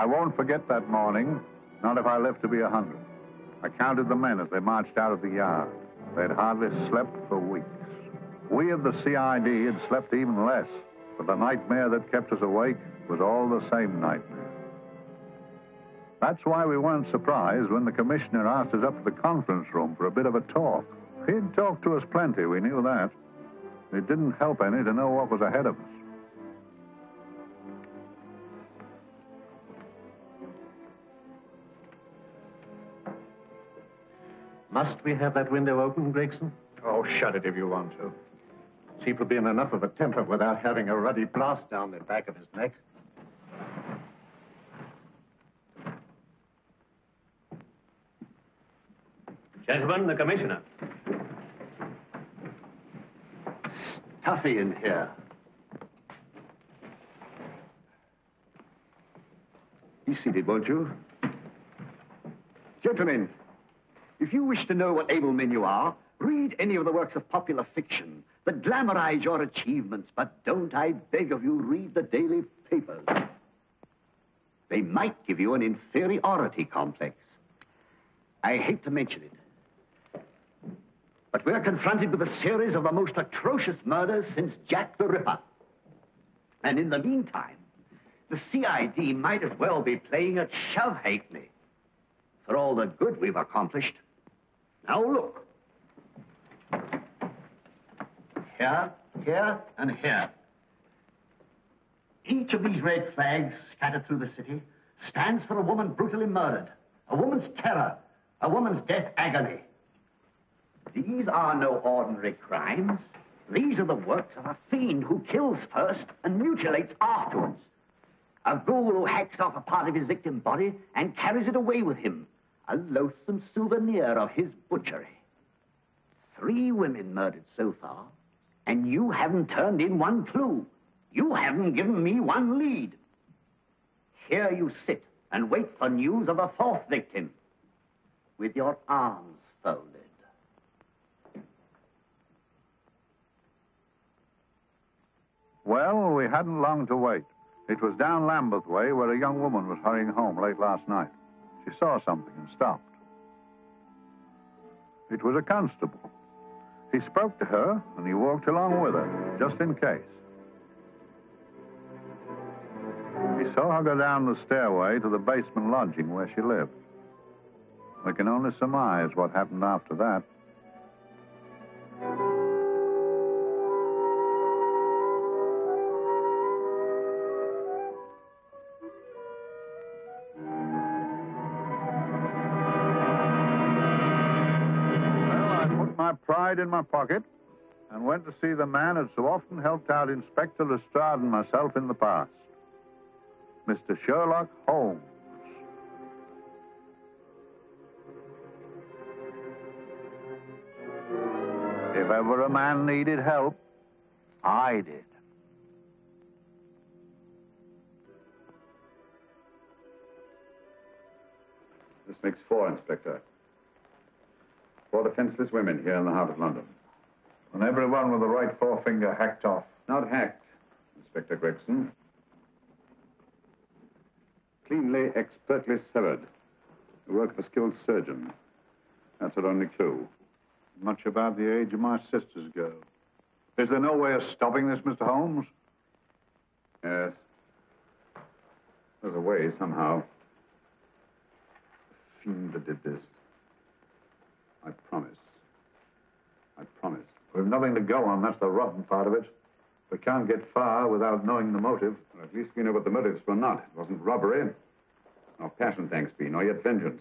I won't forget that morning, not if I live to be 100. I counted the men as they marched out of the yard. They'd hardly slept for weeks. We of the CID had slept even less, but the nightmare that kept us awake was all the same nightmare. That's why we weren't surprised when the commissioner asked us up to the conference room for a bit of a talk. He'd talked to us plenty, we knew that. It didn't help any to know what was ahead of us. Must we have that window open, Gregson? Oh, shut it if you want to. Chief will be in enough of a temper without having a ruddy blast down the back of his neck. Gentlemen, the commissioner. Stuffy in here. Be seated, won't you? Gentlemen, if you wish to know what able men you are, read any of the works of popular fiction that glamorize your achievements, but don't, I beg of you, read the daily papers. They might give you an inferiority complex. I hate to mention it, but we're confronted with a series of the most atrocious murders since Jack the Ripper. And in the meantime, the CID might as well be playing at shove halfpenny for all the good we've accomplished. Now look. Here, here, and here. Each of these red flags scattered through the city stands for a woman brutally murdered, a woman's terror, a woman's death agony. These are no ordinary crimes. These are the works of a fiend who kills first and mutilates afterwards. A ghoul who hacks off a part of his victim's body and carries it away with him, a loathsome souvenir of his butchery. 3 women murdered so far, and you haven't turned in one clue. You haven't given me one lead. Here you sit and wait for news of a 4th victim, with your arms folded. Well, we hadn't long to wait. It was down Lambeth Way where a young woman was hurrying home late last night. She saw something and stopped. It was a constable. He spoke to her, and he walked along with her, just in case. He saw her go down the stairway to the basement lodging where she lived. We can only surmise what happened after that. Pride in my pocket and went to see the man who'd so often helped out Inspector Lestrade and myself in the past, Mr. Sherlock Holmes. If ever a man needed help, I did. This makes 4, Inspector. 4 defenseless women here in the heart of London. And everyone with the right forefinger hacked off. Not hacked, Inspector Gregson. Cleanly, expertly severed. The work of a skilled surgeon. That's our only clue. Much about the age of my sister's girl. Is there no way of stopping this, Mr. Holmes? Yes. There's a way, somehow. The fiend that did this. I promise. I promise. We've nothing to go on. That's the rotten part of it. We can't get far without knowing the motive. Well, at least we know what the motives were not. It wasn't robbery, nor passion, thanks be, nor yet vengeance.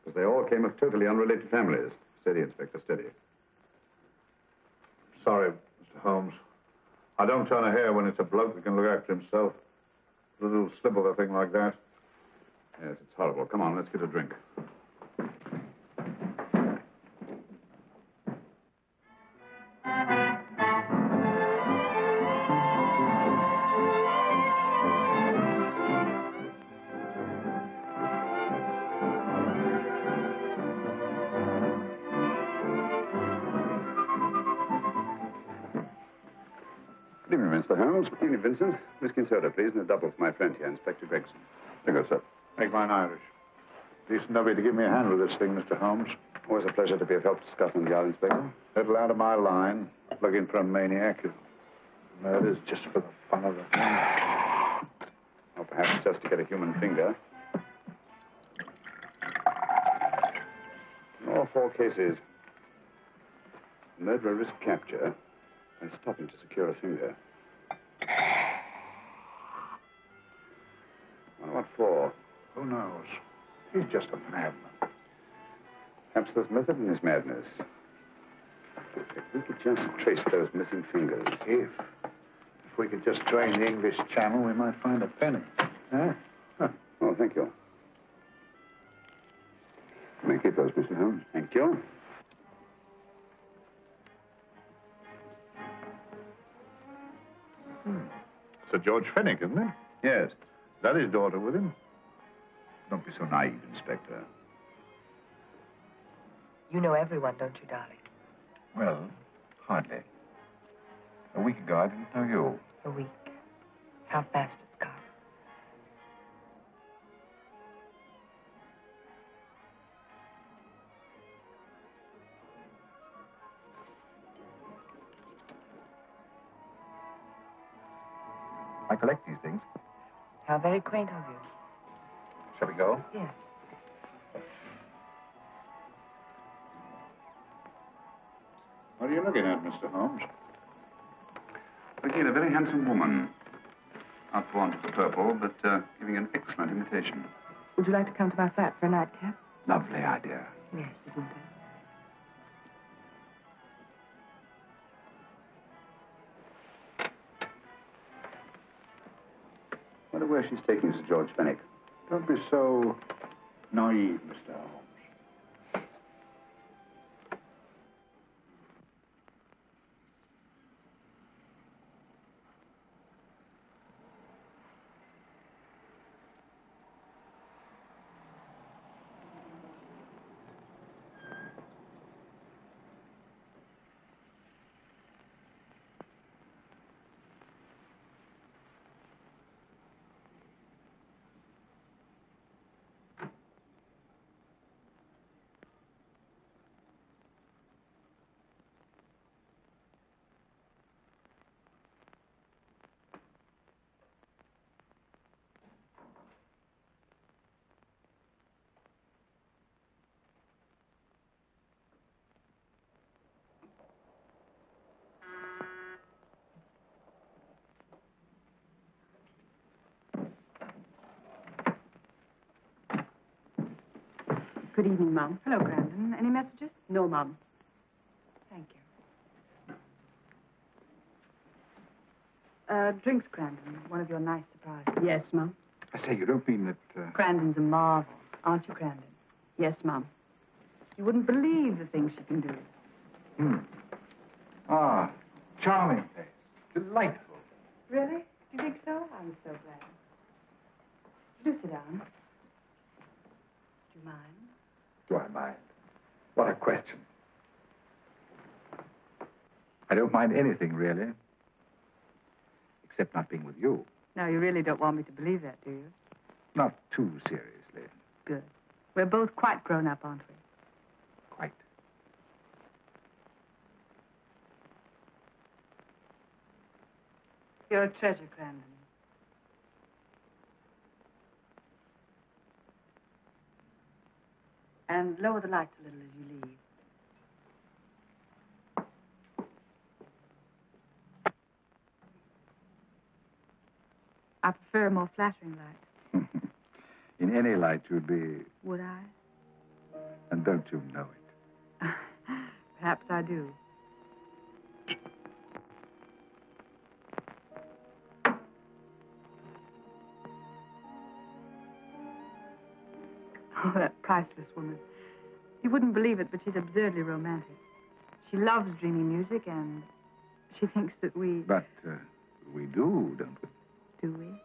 Because they all came of totally unrelated families. Steady, Inspector, steady. Sorry, Mr. Holmes. I don't turn a hair when it's a bloke that can look after himself. A little slip of a thing like that. Yes, it's horrible. Come on, let's get a drink. Good evening, Mr. Holmes. Good evening, Vincent. Whiskey and soda, please, and a double for my friend here, Inspector Gregson. Very good, sir. Make mine Irish. Decent of you to give me a hand with this thing, Mr. Holmes. Always a pleasure to be of help to Scotland Yard, Inspector. Little out of my line. Looking for a maniac. Murder's just for the fun of it. Or perhaps just to get a human finger. In all 4 cases, the murderer risked capture by stopping to secure a finger. Wonder what for? Who knows? He's just a madman. Perhaps there's method in his madness. If we could just trace those missing fingers. If we could just drain the English Channel, we might find a penny. Huh? Oh, thank you. You may keep those, Mr. Holmes. Thank you. Sir George Fenwick, isn't it? Yes. Is that his daughter with him? Don't be so naive, Inspector. You know everyone, don't you, darling? Well, hardly. A week ago, I didn't know you. A week. How fast it's gone. I collect these things. How very quaint of you. Shall we go? Yes. What are you looking at, Mr. Holmes? Looking at a very handsome woman. Not for want of the purple, but giving an excellent imitation. Would you like to come to my flat for a nightcap? Lovely idea. Yes, isn't it? Wonder where she's taking Sir George Fenwick. Don't be so naive, Mr. Holmes. Good evening, Mum. Hello, Grandin. Any messages? No, Mum. Thank you. Drinks, Grandin. One of your nice surprises. Yes, Mum. I say, you don't mean that... Grandin's a marvel, aren't you, Grandin? Yes, Mum. You wouldn't believe the things she can do. Ah, charming place. Delightful. Really? Do you think so? I'm so glad. Do sit down. Do you mind? Do I mind? What a question. I don't mind anything, really. Except not being with you. Now, you really don't want me to believe that, do you? Not too seriously. Good. We're both quite grown up, aren't we? Quite. You're a treasure, Grandin. And lower the lights a little as you leave. I prefer a more flattering light. In any light, you'd be... Would I? And don't you know it? Perhaps I do. Oh, that priceless woman. You wouldn't believe it, but she's absurdly romantic. She loves dreamy music, and she thinks that we... But we do, don't we? Do we?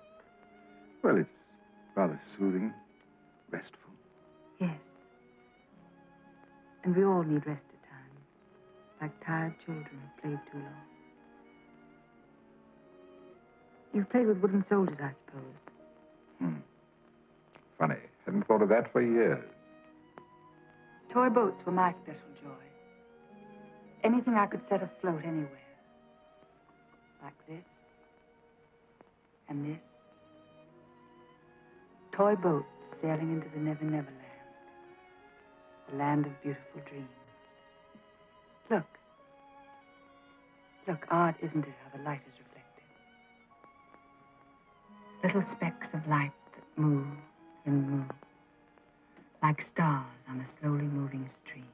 Well, it's rather soothing, restful. Yes. And we all need rest at times, like tired children who've played too long. You've played with wooden soldiers, I suppose. Funny. Hadn't thought of that for years. Toy boats were my special joy. Anything I could set afloat anywhere. Like this. And this. Toy boats sailing into the Never Never Land. The land of beautiful dreams. Look. Look, odd, isn't it, how the light is reflected? Little specks of light that move and move. Like stars on a slowly moving stream.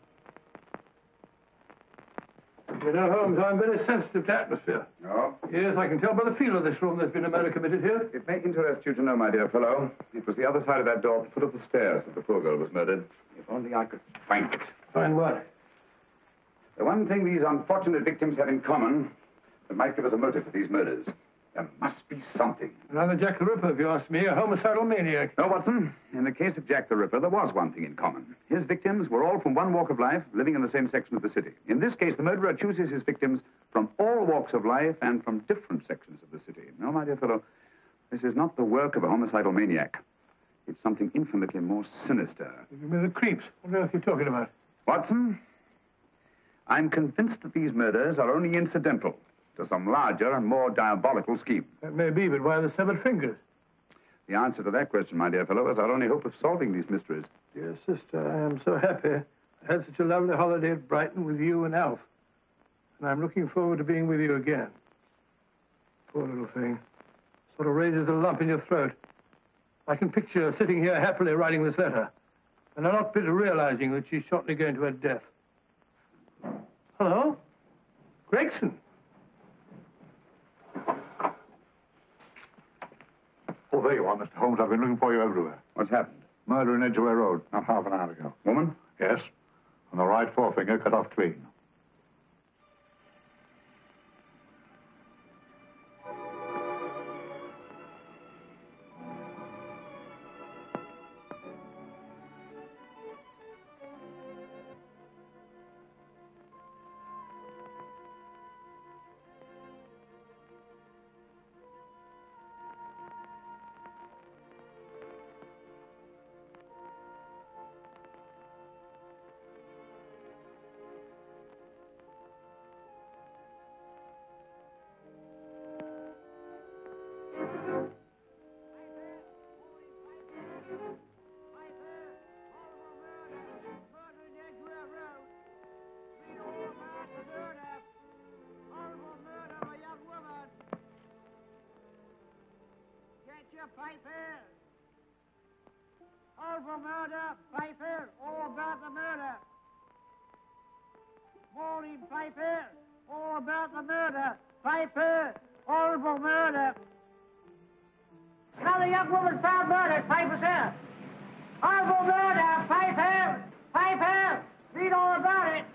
You know, Holmes, I'm very sensitive to atmosphere. No? Yes, I can tell by the feel of this room there's been a murder committed here. It may interest you to know, my dear fellow, it was the other side of that door at the foot of the stairs that the poor girl was murdered. If only I could find it. Find what? The one thing these unfortunate victims have in common that might give us a motive for these murders. There must be something. Another Jack the Ripper, if you ask me, a homicidal maniac. No, Watson. In the case of Jack the Ripper, there was one thing in common. His victims were all from one walk of life, living in the same section of the city. In this case, the murderer chooses his victims from all walks of life and from different sections of the city. No, my dear fellow, this is not the work of a homicidal maniac. It's something infinitely more sinister. You mean the creeps? What on earth are you talking about? Watson, I'm convinced that these murders are only incidental to some larger and more diabolical scheme. That may be, but why the severed fingers? The answer to that question, my dear fellow, is our only hope of solving these mysteries. Dear sister, I am so happy. I had such a lovely holiday at Brighton with you and Alf. And I'm looking forward to being with you again. Poor little thing. Sort of raises a lump in your throat. I can picture her sitting here happily writing this letter. And I'm not bitter realizing that she's shortly going to her death. Hello? Gregson. Oh, there you are, Mr. Holmes. I've been looking for you everywhere. What's happened? Murder in Edgware Road, not half an hour ago. Woman? Yes. And the right forefinger cut off clean. Piper! Horrible murder, Piper! All about the murder! Morning, Piper! All about the murder! Piper! Horrible murder! Another young woman found murdered, Piper, sir! Horrible murder, Piper! Piper! Read all about it!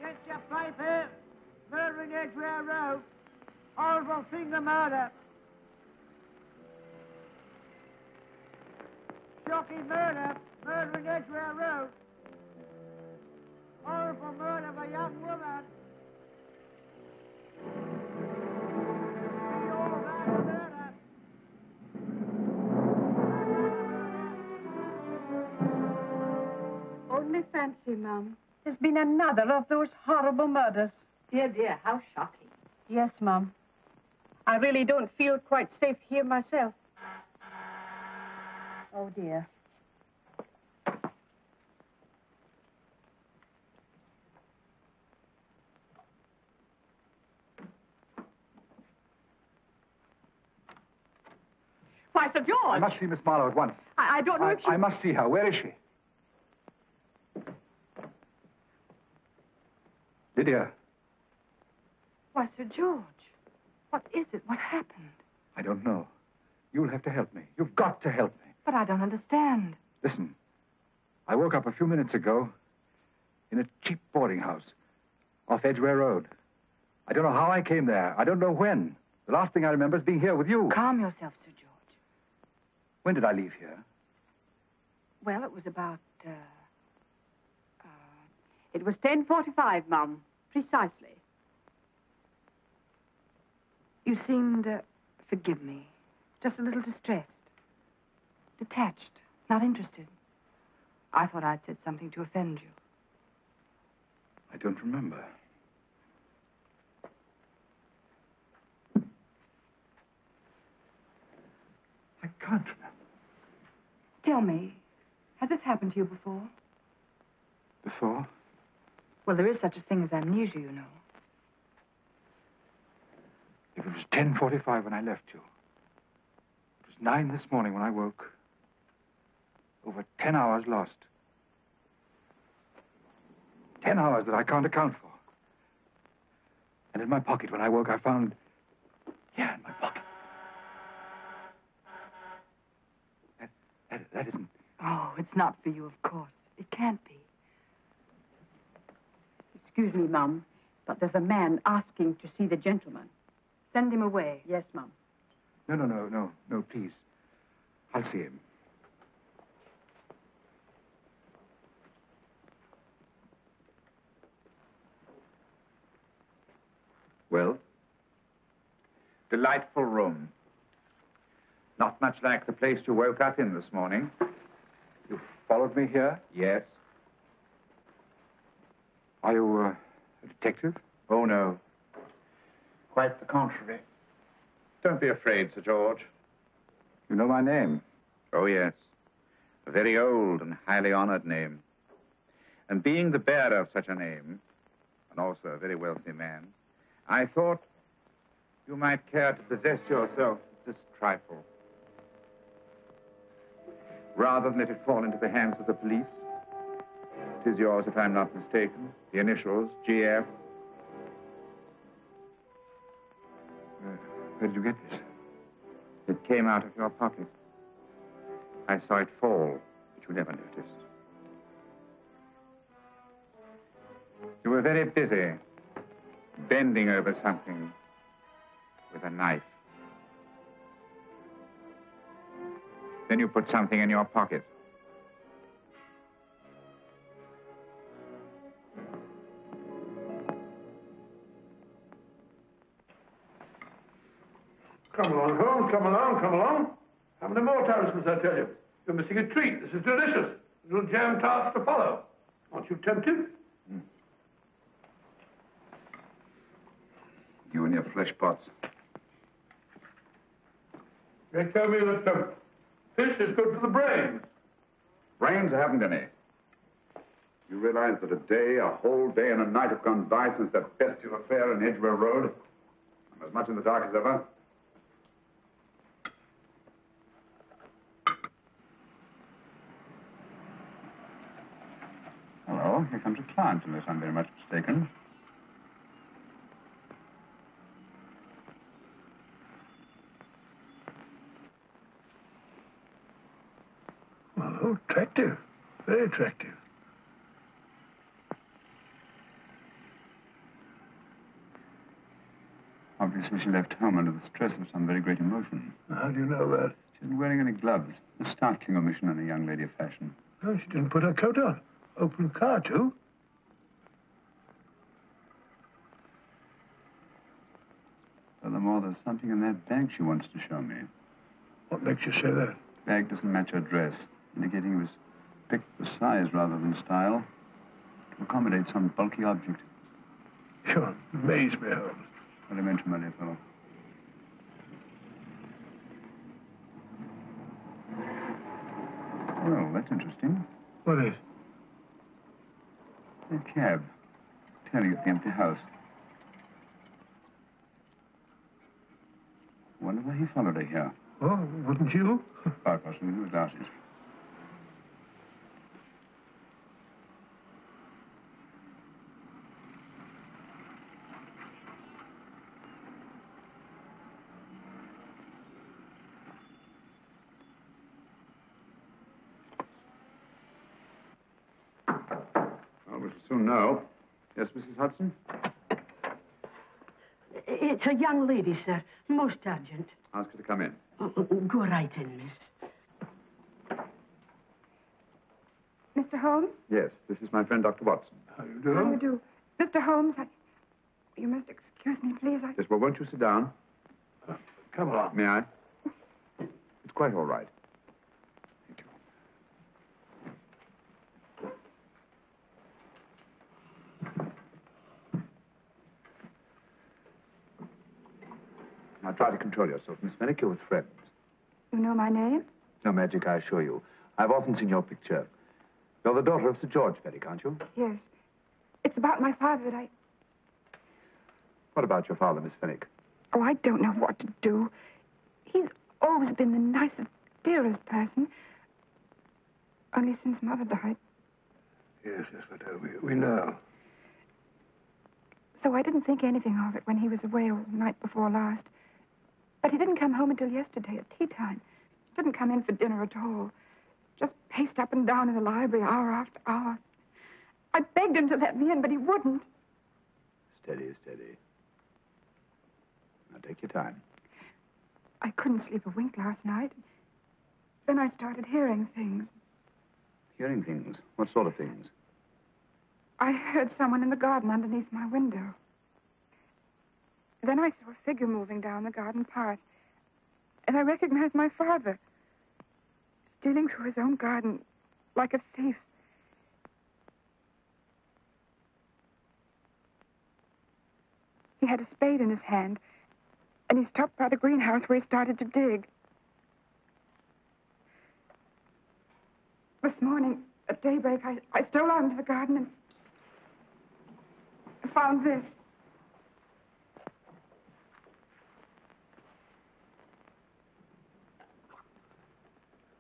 Get your Piper! Murder in Edgware Road! Horrible finger murder. Shocking murder. Murder in Edgware Road. Horrible murder of a young woman. Read all about the murder. Only fancy, Mum. There's been another of those horrible murders. Dear, dear, how shocking. Yes, Mum. I really don't feel quite safe here myself. Oh, dear. Why, Sir George! I must see Miss Marlowe at once. I don't know if she... I must see her. Where is she? Lydia. Why, Sir George, what is it? What happened? I don't know. You'll have to help me. You've got to help me. But I don't understand. Listen. I woke up a few minutes ago in a cheap boarding house off Edgware Road. I don't know how I came there. I don't know when. The last thing I remember is being here with you. Calm yourself, Sir George. When did I leave here? Well, it was about, it was 10:45, Mum. Precisely. You seemed, forgive me. Just a little distressed. Detached. Not interested. I thought I'd said something to offend you. I don't remember. I can't remember. Tell me, has this happened to you before? Before? Well, there is such a thing as amnesia, you know. If it was 10:45 when I left you, it was 9 this morning when I woke. Over 10 hours lost. 10 hours that I can't account for. And in my pocket when I woke, I found... Yeah, in my pocket. That isn't... Oh, it's not for you, of course. It can't be. Excuse me, Mum, but there's a man asking to see the gentleman. Send him away. Yes, Mum. No, please. I'll see him. Well? Delightful room. Not much like the place you woke up in this morning. You followed me here? Yes. Are you a detective? Oh, no. Quite the contrary. Don't be afraid, Sir George. You know my name? Oh, yes. A very old and highly honored name. And being the bearer of such a name, and also a very wealthy man, I thought you might care to possess yourself of this trifle. Rather than let it fall into the hands of the police. It is yours, if I'm not mistaken. The initials, GF. Where did you get this? It came out of your pocket. I saw it fall, but you never noticed. You were very busy, bending over something with a knife. Then you put something in your pocket. Come along, Holmes, come along. How many more times must I tell you? You're missing a treat. This is delicious. A little jam tarts to follow. Aren't you tempted? You and your flesh pots. They tell me that fish is good for the brain. Brains, I haven't any. You realize that a whole day and a night have gone by since that bestial affair in Edgware Road? I'm as much in the dark as ever. Hello, here comes a client, unless I'm very much mistaken. Well, attractive. Very attractive. Obviously, she left home under the stress of some very great emotion. How do you know that? She isn't wearing any gloves. A startling omission in a young lady of fashion. Oh, she didn't put her coat on. Open the car, too. Furthermore, there's something in that bag she wants to show me. What makes you say that? The bag doesn't match her dress, indicating it was picked for size rather than style, to accommodate some bulky object. You amaze me, Holmes. What do you mention, my dear fellow? Well, that's interesting. What is? A cab, tailing at the empty house. Wonder why he followed her here. Oh, wouldn't you? Quite possibly with glasses. Well, we shall soon know. Yes, Mrs. Hudson? It's a young lady, sir. Most urgent. Ask her to come in. Go right in, miss. Mr. Holmes? Yes, this is my friend, Dr. Watson. How do you do? How do you do? Mr. Holmes, you must excuse me, please. Yes, well, won't you sit down? Come along. May I? quite all right. Thank you. Now try to control yourself, Miss Fenwick. You're with friends. You know my name? No magic, I assure you. I've often seen your picture. You're the daughter of Sir George Fenwick, aren't you? Yes. It's about my father that I... What about your father, Miss Fenwick? Oh, I don't know what to do. He's always been the nicest, dearest person. Only since Mother died. Yes, but we know. So I didn't think anything of it when he was away all night before last. But he didn't come home until yesterday at tea time. Didn't come in for dinner at all. Just paced up and down in the library hour after hour. I begged him to let me in, but he wouldn't. Steady, steady. Now take your time. I couldn't sleep a wink last night. Then I started hearing things. Hearing things? What sort of things? I heard someone in the garden underneath my window. Then I saw a figure moving down the garden path. And I recognized my father. Stealing through his own garden like a thief. He had a spade in his hand, and he stopped by the greenhouse where he started to dig. This morning, at daybreak, I stole out into the garden and found this.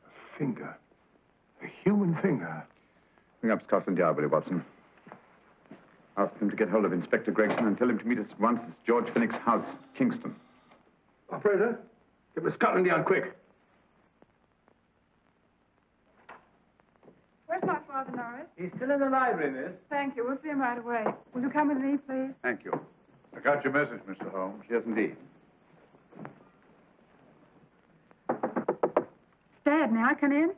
A finger. A human finger. Bring up Scotland Yard, will you, Watson? Ask them to get hold of Inspector Gregson and tell him to meet us at once at George Fenwick's house, Kingston. Operator, get me Scotland Yard quick. Where's my father, Norris? He's still in the library, miss. Thank you. We'll see him right away. Will you come with me, please? Thank you. I got your message, Mr. Holmes. Yes, indeed. Dad, may I come in?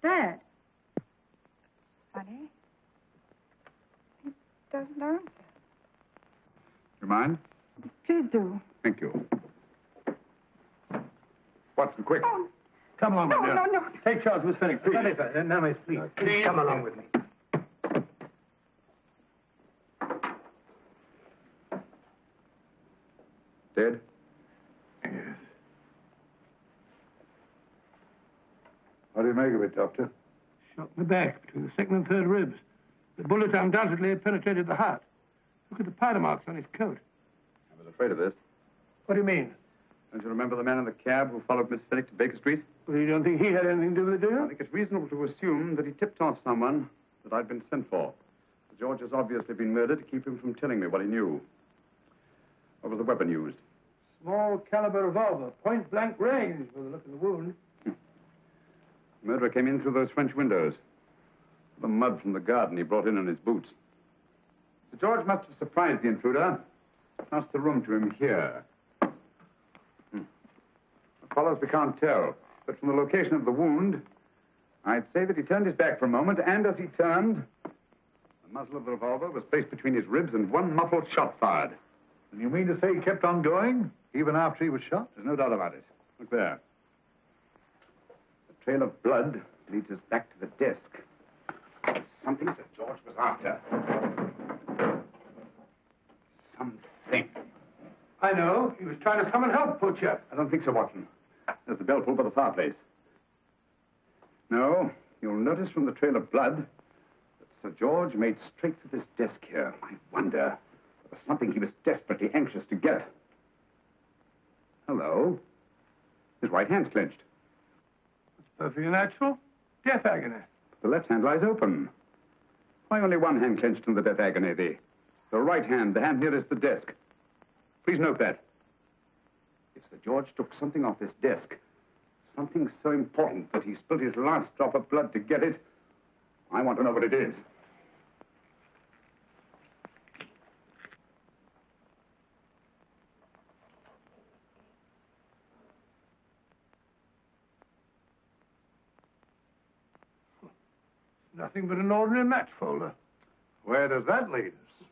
Dad. Funny. He doesn't answer. You mind? Please do. Thank you. Watson, quick. Oh, Come along, no, my dear. no, no. Take charge, Miss Fenwick, please. No, miss, please. Please come along with me. Dead? Yes. What do you make of it, Doctor? Shot in the back, between the second and third ribs. The bullet undoubtedly had penetrated the heart. Look at the powder marks on his coat. I was afraid of this. What do you mean? Don't you remember the man in the cab who followed Miss Fenwick to Baker Street? Well, you don't think he had anything to do with it, do I you? think it's reasonable to assume that he tipped off someone that I'd been sent for. Sir George has obviously been murdered to keep him from telling me what he knew. What was the weapon used? Small caliber revolver, point blank range, by the look of the wound. The murderer came in through those French windows. The mud from the garden he brought in on his boots. Sir George must have surprised the intruder. Passed the room to him here. What follows we can't tell. But from the location of the wound, I'd say that he turned his back for a moment, and as he turned, the muzzle of the revolver was placed between his ribs and one muffled shot fired. And you mean to say he kept on going, even after he was shot? There's no doubt about it. Look there. The trail of blood leads us back to the desk. There's something Sir George was after. Something. I know. He was trying to summon help, poor chap. I don't think so, Watson. There's the bell pull by the fireplace. No, you'll notice from the trail of blood that Sir George made straight for this desk here. I wonder. There was something he was desperately anxious to get. Hello. His right hand's clenched. It's perfectly natural. Death agony. The left hand lies open. Why only one hand clenched in the death agony? The right hand, the hand nearest the desk. Please note that. If Sir George took something off this desk, something so important that he spilled his last drop of blood to get it, I want to know what it is. Nothing but an ordinary match folder. Where does that lead us?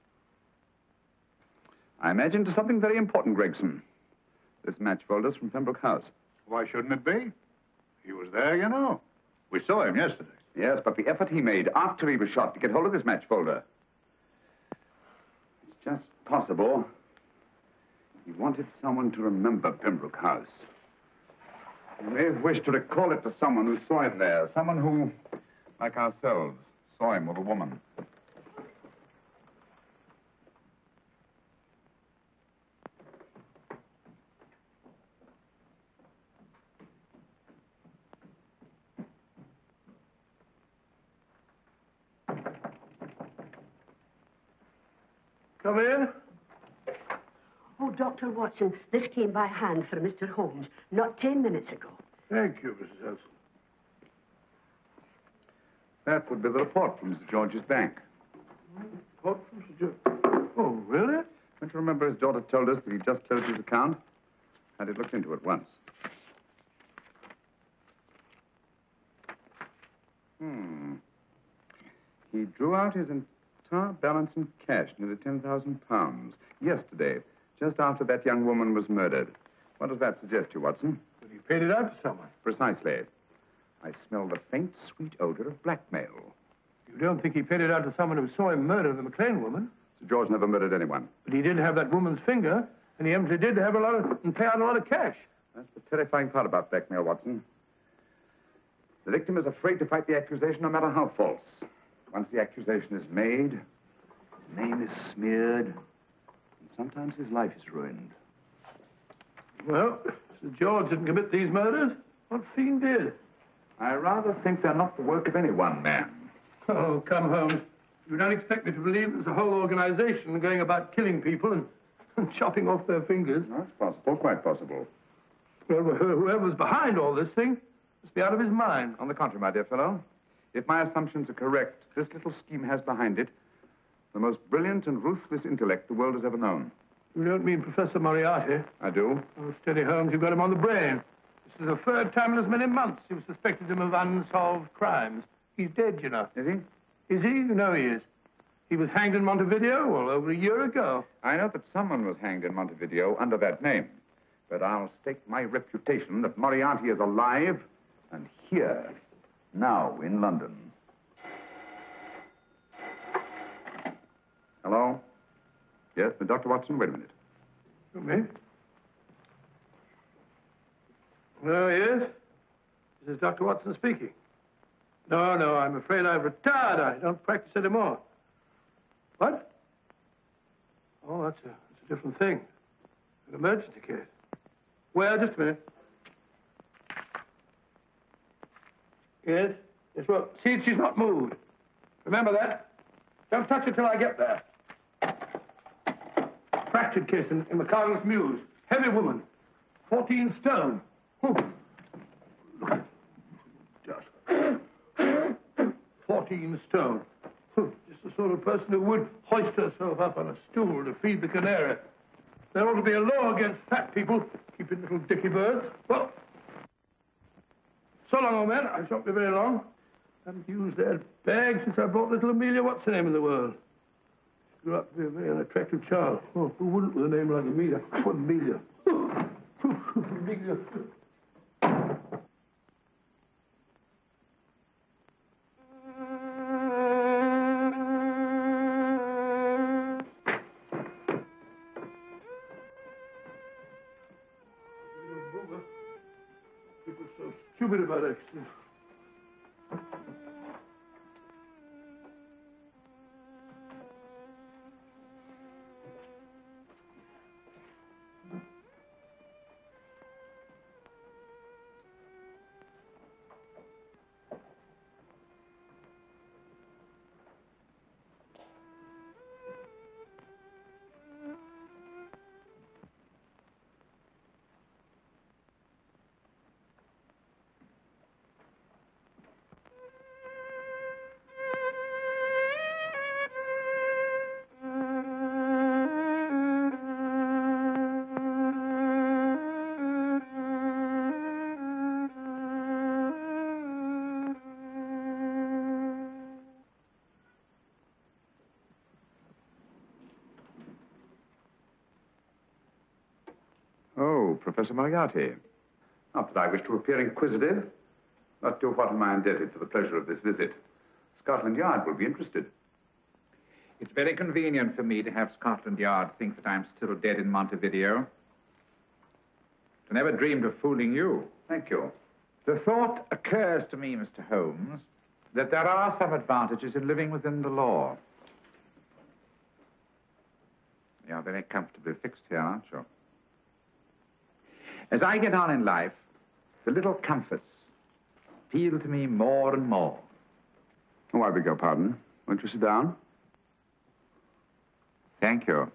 I imagine to something very important, Gregson. This match folder's from Pembroke House. Why shouldn't it be? He was there, you know. We saw him yesterday. Yes, but the effort he made after he was shot to get hold of this match folder. It's just possible he wanted someone to remember Pembroke House. He may have wished to recall it to someone who saw him there. Someone who, like ourselves, saw him with a woman. Come in. Oh, Dr. Watson, this came by hand for Mr. Holmes not 10 minutes ago. Thank you, Mrs. Elson. That would be the report from Mr. George's bank. What from Sir George? Oh, really? Don't you remember his daughter told us that he just closed his account? Had it looked into at once. He drew out his entire balance in cash, nearly £10,000, yesterday, just after that young woman was murdered. What does that suggest to you, Watson? But he paid it out to someone. Precisely. I smell the faint, sweet odor of blackmail. You don't think he paid it out to someone who saw him murder the McLean woman? Sir George never murdered anyone. But he did have that woman's finger, and he empty did have and pay out a lot of cash. That's the terrifying part about blackmail, Watson. The victim is afraid to fight the accusation, no matter how false. Once the accusation is made, his name is smeared, and sometimes his life is ruined. Well, Sir George didn't commit these murders. What fiend did? I rather think they're not the work of any one man. Oh, come home. You don't expect me to believe there's a whole organization going about killing people and chopping off their fingers. That's possible, quite possible. Well, whoever's behind all this thing must be out of his mind. On the contrary, my dear fellow, if my assumptions are correct, this little scheme has behind it the most brilliant and ruthless intellect the world has ever known. You don't mean Professor Moriarty? I do. Oh, steady, Holmes, you've got him on the brain. This is the third time in as many months you've suspected him of unsolved crimes. He's dead, you know. Is he? Is he? You know he is. He was hanged in Montevideo, well, over a year ago. I know that someone was hanged in Montevideo under that name. But I'll stake my reputation that Moriarty is alive and here, now in London. Hello? Yes, Dr. Watson, wait a minute. Me? Oh, yes? This is Dr. Watson speaking. No, I'm afraid I've retired. I don't practice anymore. What? Oh, that's a different thing. An emergency case. Well, just a minute. Yes? Yes, well, see, she's not moved. Remember that? Don't touch her till I get there. Fractured case in McCarthy's Mews. Heavy woman. 14 stone. Oh. Look at just 14 stone. Just the sort of person who would hoist herself up on a stool to feed the canary. There ought to be a law against fat people keeping little dicky birds. Well, so long, old man. I shan't be very long. Haven't used that bag since I brought little Amelia. What's her name in the world? She grew up to be a very unattractive child. Oh, who wouldn't with a name like Amelia? Oh, Amelia. Amelia. People are so stupid about accidents. you, Professor Moriarty. Not that I wish to appear inquisitive, but to what am I indebted for the pleasure of this visit? Scotland Yard will be interested. It's very convenient for me to have Scotland Yard think that I'm still dead in Montevideo. I never dreamed of fooling you. Thank you. The thought occurs to me, Mr. Holmes, that there are some advantages in living within the law. You're very comfortably fixed here, aren't you? As I get on in life, the little comforts appeal to me more and more. Oh, I beg your pardon. Won't you sit down? Thank you.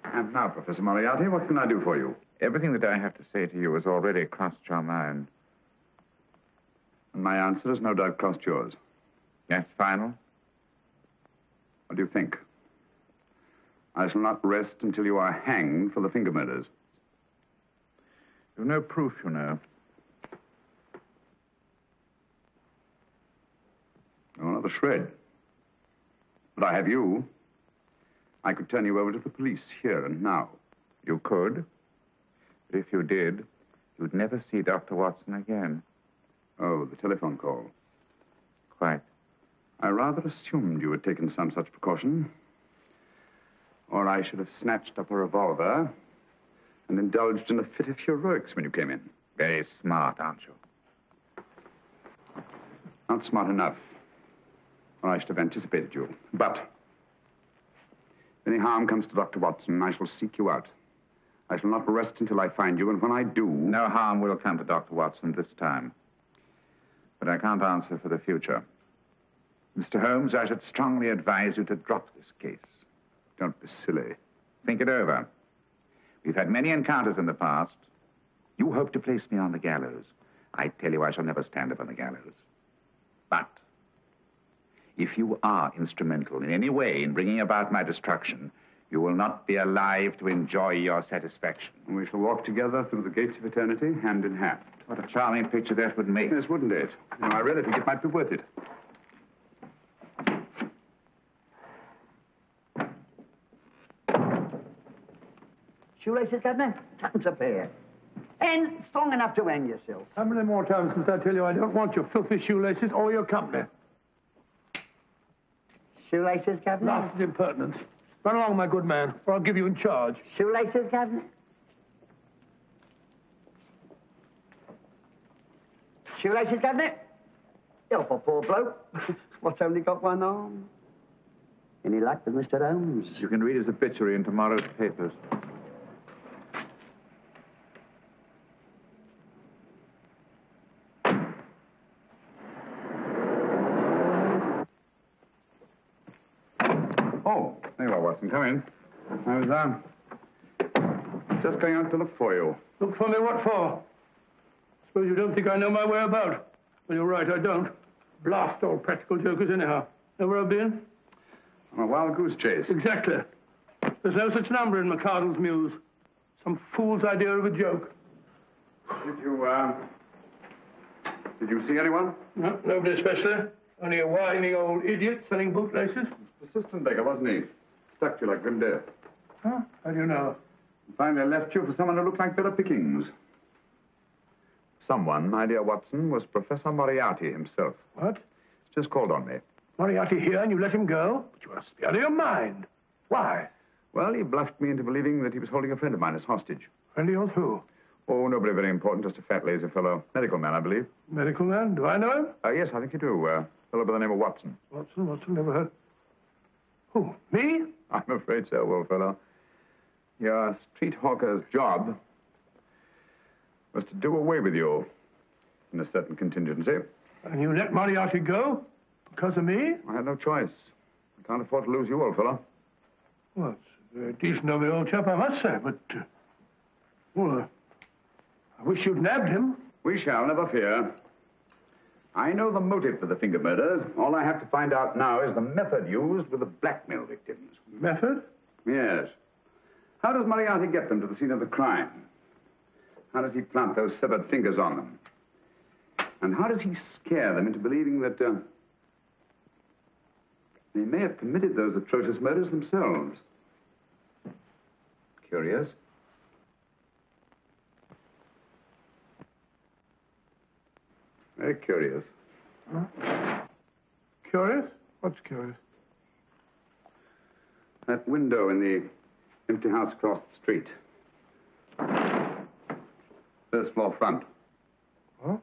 And now, Professor Moriarty, what can I do for you? Everything that I have to say to you has already crossed your mind. And my answer has no doubt crossed yours. Yes, final? What do you think? I shall not rest until you are hanged for the finger murders. You've no proof, you know. No, not a shred. But I have you. I could turn you over to the police here and now. You could. But if you did, you'd never see Dr. Watson again. Oh, the telephone call. Quite. I rather assumed you had taken some such precaution. Or I should have snatched up a revolver and indulged in a fit of heroics when you came in. Very smart, aren't you? Not smart enough. Or I should have anticipated you. But if any harm comes to Dr. Watson, I shall seek you out. I shall not rest until I find you, and when I do... No harm will come to Dr. Watson this time. But I can't answer for the future. Mr. Holmes, I should strongly advise you to drop this case. Don't be silly. Think it over. We've had many encounters in the past. You hope to place me on the gallows. I tell you I shall never stand up on the gallows. But if you are instrumental in any way in bringing about my destruction, you will not be alive to enjoy your satisfaction. And we shall walk together through the gates of eternity, hand in hand. What a charming picture that would make. Yes, wouldn't it? No, I really think it might be worth it. Shoelaces, Governor? Tuppence a pair. And strong enough to hang yourself. How many more times since I tell you I don't want your filthy shoelaces or your company? Shoelaces, Governor? Blasted impertinence. Run along, my good man, or I'll give you in charge. Shoelaces, Governor? Shoelaces, Governor? Help a poor bloke. What's only got one arm? Any luck with Mr. Holmes? You can read his obituary in tomorrow's papers. Oh, there you are, Watson. Come in. I was, just going out to look for you. Look for me, what for? Suppose you don't think I know my way about. Well, you're right, I don't. Blast all practical jokers anyhow. Know where I've been? On a wild goose chase. Exactly. There's no such number in McCardle's Muse. Some fool's idea of a joke. Did you see anyone? No, nobody especially. Only a whining old idiot selling bootlaces. Persistent beggar, wasn't he? Stuck to you like grim death. Huh? How do you know? Finally left you for someone who looked like better pickings. Someone, my dear Watson, was Professor Moriarty himself. What? He's just called on me. Moriarty here and you let him go? But you must be out of your mind. Why? Well, he bluffed me into believing that he was holding a friend of mine as hostage. Friend of yours who? Oh, nobody very important, just a fat, lazy fellow. Medical man, I believe. Medical man? Do I know him? Yes, I think you do. A fellow by the name of Watson. Watson, never heard. Who, me? I'm afraid so, old fellow. Your street hawker's job was to do away with you in a certain contingency. And you let Moriarty go? Because of me? I had no choice. I can't afford to lose you, old fellow. Well, it's a very decent of the old chap, I must say, but... I wish you'd nabbed him. We shall, never fear. I know the motive for the finger murders. All I have to find out now is the method used with the blackmail victims. Method? Yes. How does Moriarty get them to the scene of the crime? How does he plant those severed fingers on them? And how does he scare them into believing that they may have committed those atrocious murders themselves? Curious. Very curious. Huh? Curious? What's curious? That window in the empty house across the street. First floor front. Huh?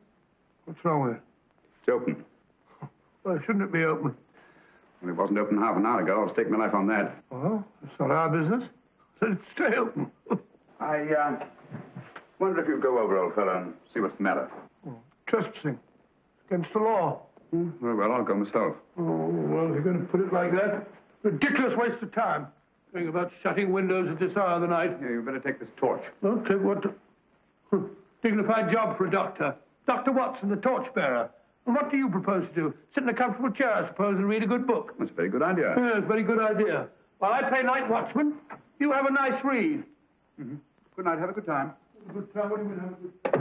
What's wrong with it? It's open. Well, shouldn't it be open? Well, it wasn't open half an hour ago. I'll stake my life on that. Well, it's not our business. Let it stay open. I wonder if you'd go over, old fellow, and see what's the matter. Trespassing. Against the law. Very well, I'll go myself. Oh, well, if you're going to put it like that, ridiculous waste of time. Going about shutting windows at this hour of the night. Yeah, you'd better take this torch. Well, take what? Dignified job for a doctor. Dr. Watson, the torchbearer. And what do you propose to do? Sit in a comfortable chair, I suppose, and read a good book? That's a very good idea. Yes, very good idea. While I play night watchman, you have a nice read. Mm-hmm. Good night. Have a good time. Good time? What do you mean, have a good time?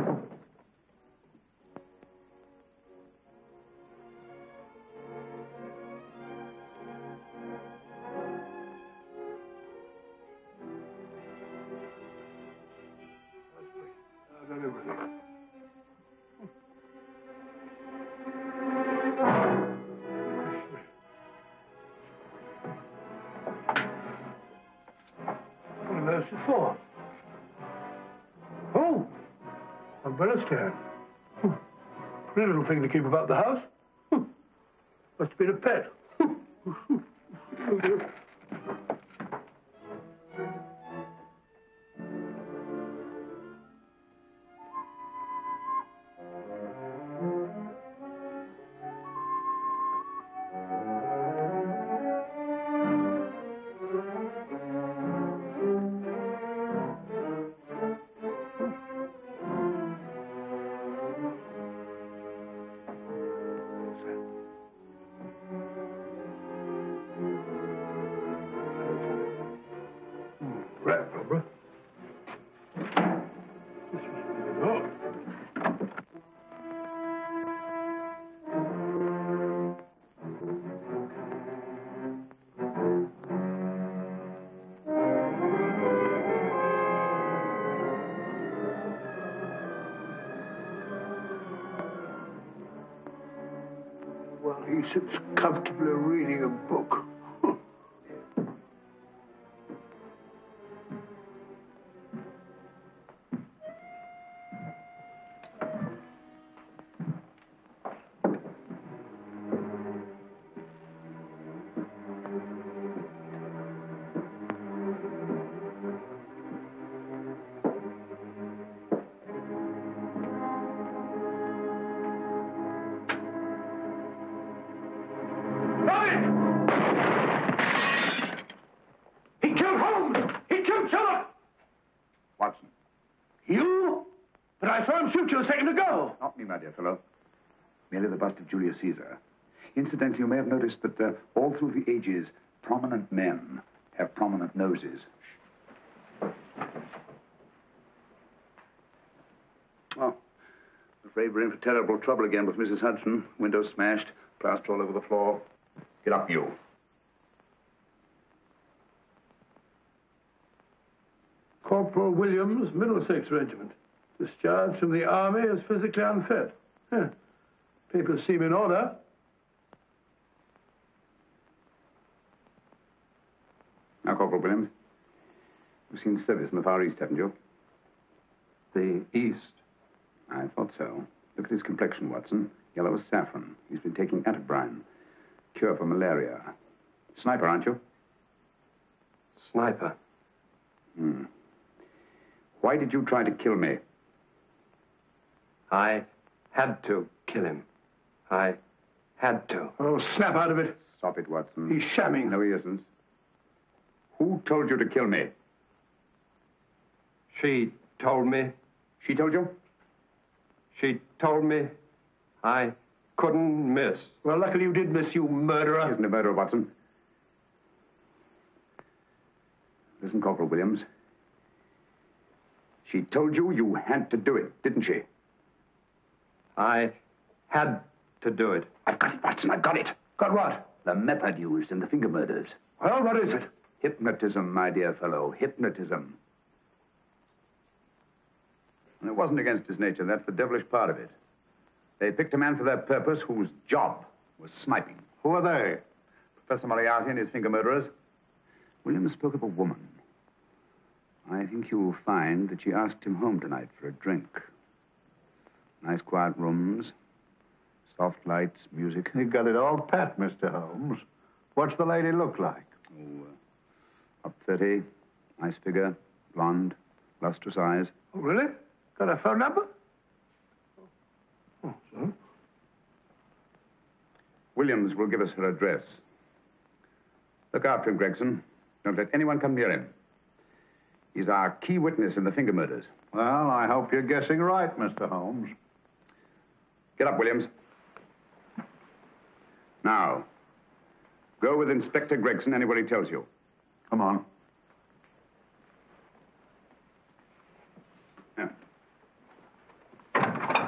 For? Oh, umbrella stand. Pretty little thing to keep about the house. Must have been a pet. He sits comfortably reading a book. Watson. You? But I saw him shoot you a second ago. Not me, my dear fellow. Merely the bust of Julius Caesar. Incidentally, you may have noticed that all through the ages, prominent men have prominent noses. Oh, afraid we're in for terrible trouble again with Mrs. Hudson. Windows smashed, plaster all over the floor. Get up, you. Corporal Williams, Middlesex Regiment. Discharged from the army as physically unfit. Huh. Papers seem in order. Now, Corporal Williams, you've seen service in the Far East, haven't you? The East? I thought so. Look at his complexion, Watson. Yellow as saffron. He's been taking atabrine. Cure for malaria. Sniper, aren't you? Sniper. Hmm. Why did you try to kill me? I had to kill him. I had to. Oh, snap out of it. Stop it, Watson. He's shamming. No, he isn't. Who told you to kill me? She told me. She told you? She told me I couldn't miss. Well, luckily you did miss, you murderer. She isn't a murderer, Watson. Listen, Corporal Williams. She told you you had to do it, didn't she? I had to do it. I've got it, Watson, I've got it. Got what? The method used in the finger murders. Well, what is it? Hypnotism, my dear fellow, hypnotism. And it wasn't against his nature. That's the devilish part of it. They picked a man for their purpose whose job was sniping. Who are they? Professor Moriarty and his finger murderers. Williams spoke of a woman. I think you'll find that she asked him home tonight for a drink. Nice quiet rooms, soft lights, music. You got it all pat, Mr. Holmes. What's the lady look like? Up 30, nice figure, blonde, lustrous eyes. Oh, really? Got a phone number? Oh, so? Williams will give us her address. Look after him, Gregson. Don't let anyone come near him. He's our key witness in the finger murders. Well, I hope you're guessing right, Mr. Holmes. Get up, Williams. Now, go with Inspector Gregson anywhere he tells you. Come on. Yeah.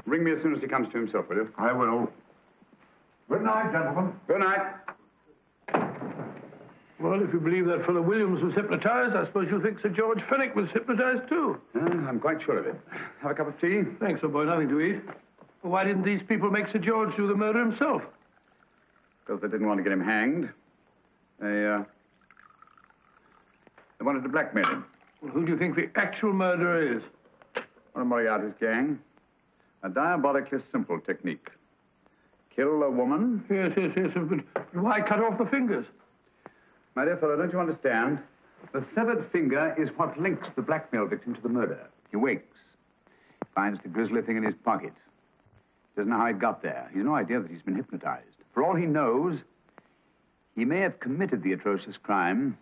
Ring me as soon as he comes to himself, will you? I will. Good night, gentlemen. Good night. Well, if you believe that fellow Williams was hypnotized, I suppose you think Sir George Fenwick was hypnotized, too. Yes, I'm quite sure of it. Have a cup of tea? Thanks, old boy. Nothing to eat. Well, why didn't these people make Sir George do the murder himself? Because they didn't want to get him hanged. They wanted to blackmail him. Well, who do you think the actual murderer is? One of Moriarty's gang. A diabolically simple technique. Kill a woman. Yes. But why cut off the fingers? My dear fellow, don't you understand? The severed finger is what links the blackmail victim to the murder. He wakes, finds the grisly thing in his pocket. Doesn't know how it got there. He's no idea that he's been hypnotized. For all he knows, he may have committed the atrocious crime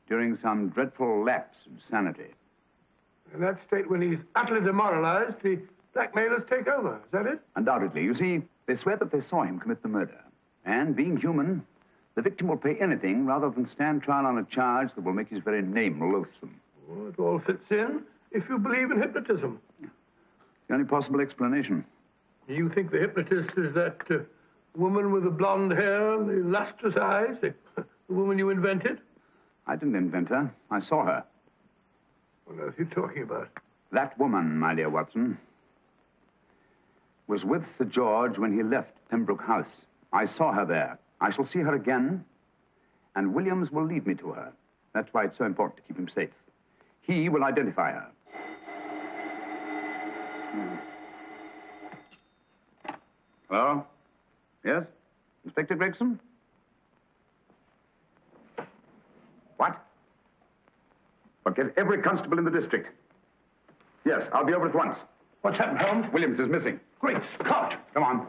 during some dreadful lapse of sanity. In that state, when he's utterly demoralized, the blackmailers take over. Is that it? Undoubtedly. You see, they swear that they saw him commit the murder. And being human, the victim will pay anything rather than stand trial on a charge that will make his very name loathsome. Oh, it all fits in if you believe in hypnotism. The only possible explanation. You think the hypnotist is that woman with the blonde hair and the lustrous eyes, the woman you invented? I didn't invent her. I saw her. What else are you talking about? That woman, my dear Watson, was with Sir George when he left Pembroke House. I saw her there. I shall see her again, and Williams will lead me to her. That's why it's so important to keep him safe. He will identify her. Hello? Yes? Inspector Gregson? What? Well, get every constable in the district. Yes, I'll be over at once. What's happened, Holmes? Williams is missing. Great Scott! Come on.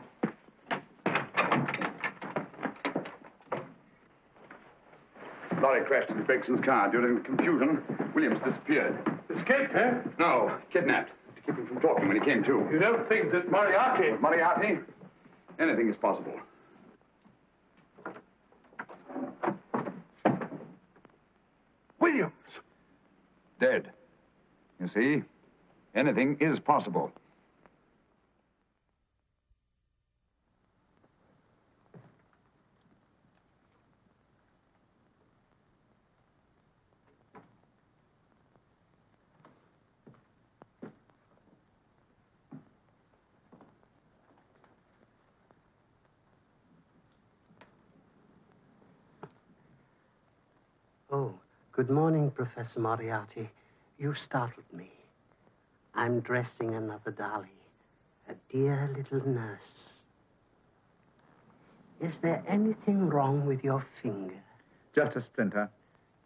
Lorry crashed into Gregson's car. During the confusion, Williams disappeared. Escaped, eh? No, kidnapped. To keep him from talking when he came to. You don't think that Moriarty... Moriarty? Anything is possible. Williams! Dead. You see? Anything is possible. Oh, good morning, Professor Moriarty. You startled me. I'm dressing another dolly, a dear little nurse. Is there anything wrong with your finger? Just a splinter.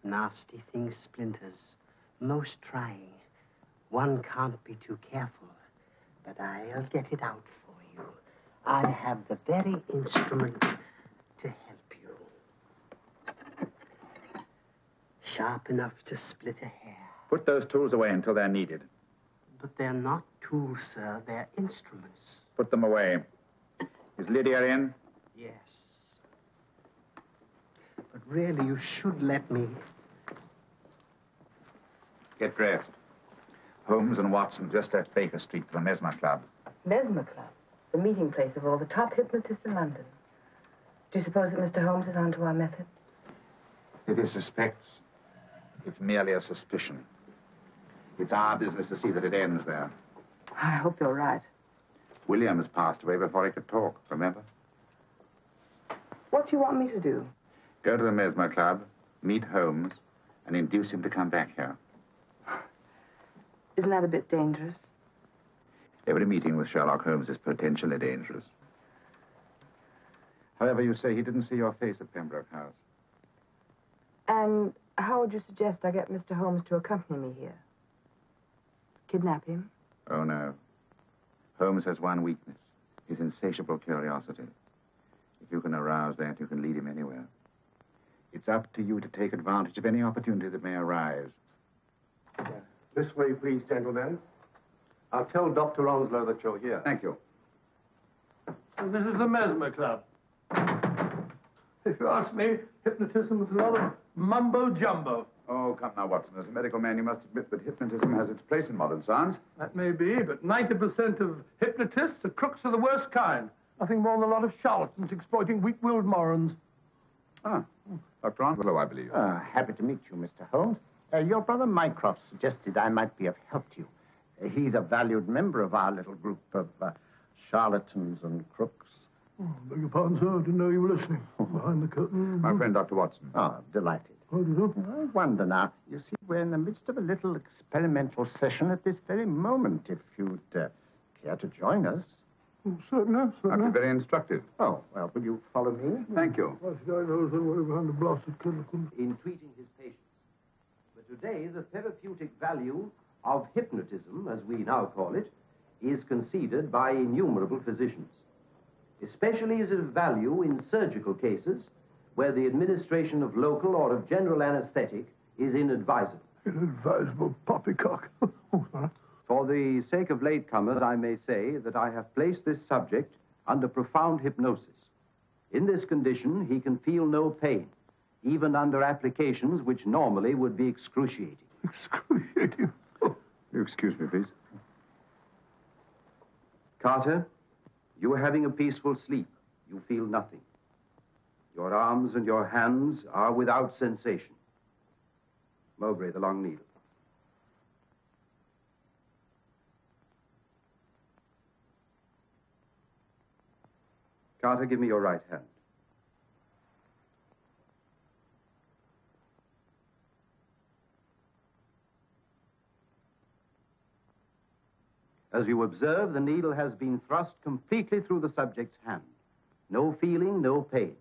Nasty things, splinters. Most trying. One can't be too careful, but I'll get it out for you. I have the very instrument to help you. Sharp enough to split a hair. Put those tools away until they're needed. But they're not tools, sir. They're instruments. Put them away. Is Lydia in? Yes. But really, you should let me. Get dressed. Holmes and Watson just left Baker Street for the Mesmer Club. Mesmer Club? The meeting place of all the top hypnotists in London. Do you suppose that Mr. Holmes is onto our method? If he suspects, it's merely a suspicion. It's our business to see that it ends there. I hope you're right. Williams passed away before he could talk, remember? What do you want me to do? Go to the Mesmer Club, meet Holmes, and induce him to come back here. Isn't that a bit dangerous? Every meeting with Sherlock Holmes is potentially dangerous. However, you say he didn't see your face at Pembroke House. And how would you suggest I get Mr. Holmes to accompany me here? Kidnap him? Oh, no. Holmes has one weakness, his insatiable curiosity. If you can arouse that, you can lead him anywhere. It's up to you to take advantage of any opportunity that may arise. This way, please, gentlemen. I'll tell Dr. Onslow that you're here. Thank you. This is the Mesmer Club. If you ask me, hypnotism is a lot of mumbo-jumbo. Oh, come now, Watson. As a medical man, you must admit that hypnotism has its place in modern science. That may be, but 90% of hypnotists are crooks of the worst kind. Nothing more than a lot of charlatans exploiting weak-willed morons. Ah, Dr. Onslow, I believe. Happy to meet you, Mr. Holmes. Your brother Mycroft suggested I might be of help to you. He's a valued member of our little group of charlatans and crooks. Oh, beg your pardon, sir. I didn't know you were listening. Behind the curtain. My friend, Dr. Watson. Oh, delighted. How do you do? I wonder now. You see, we're in the midst of a little experimental session at this very moment. If you'd care to join us. Oh, certainly. That'd be very instructive. Oh, well, will you follow me? Thank you. Why should I know somewhere behind the blasted curtain? In treating his patients. But today, the therapeutic value of hypnotism, as we now call it, is conceded by innumerable physicians. Especially is it of value in surgical cases where the administration of local or of general anesthetic is inadvisable. Inadvisable poppycock. Oh, sorry. For the sake of latecomers, I may say that I have placed this subject under profound hypnosis. In this condition, he can feel no pain, even under applications which normally would be excruciating. Excruciating? Oh. You excuse me, please. Carter, you are having a peaceful sleep. You feel nothing. Your arms and your hands are without sensation. Mowbray, the long needle. Carter, give me your right hand. As you observe, the needle has been thrust completely through the subject's hand. No feeling, no pain.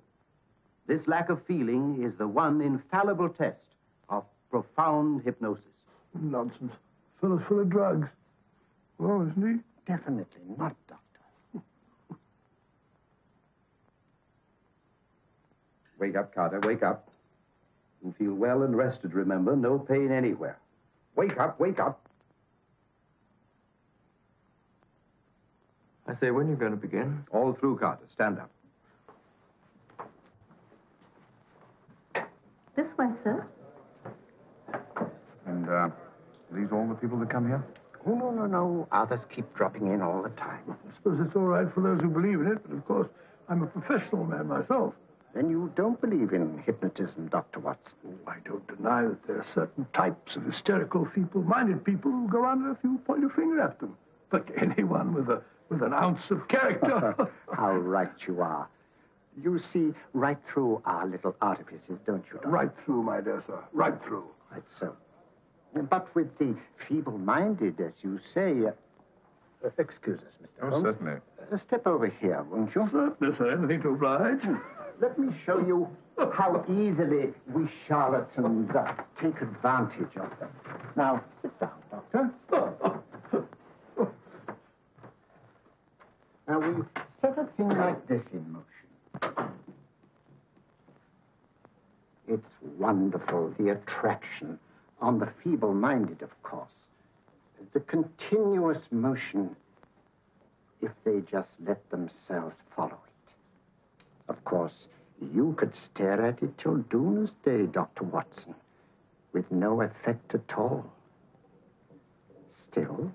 This lack of feeling is the one infallible test of profound hypnosis. Nonsense. Fellow's full of drugs. Oh, isn't he? Definitely not, Doctor. Wake up, Carter, wake up. You feel well and rested, remember. No pain anywhere. Wake up, wake up. I say, when are you going to begin? All through, Carter. Stand up. This way, sir. And, are these all the people that come here? Oh, no. Others keep dropping in all the time. I suppose it's all right for those who believe in it, but of course, I'm a professional man myself. Then you don't believe in hypnotism, Dr. Watson? Oh, I don't deny that there are certain types of hysterical, feeble-minded people who go under if you point your finger at them. But anyone with an ounce of character... How right you are. You see right through our little artifices, don't you, Doctor? Right through, my dear sir. Right through. Right so. But with the feeble-minded, as you say... excuse us, Mr. Holmes. Certainly. Step over here, won't you? Certainly, sir. Anything to oblige. Let me show you how easily we charlatans take advantage of them. Now, sit down, Doctor. Now, we set a thing like this in motion. It's wonderful, the attraction on the feeble-minded, of course. The continuous motion, if they just let themselves follow it. Of course, you could stare at it till doomsday, Dr. Watson, with no effect at all. Still,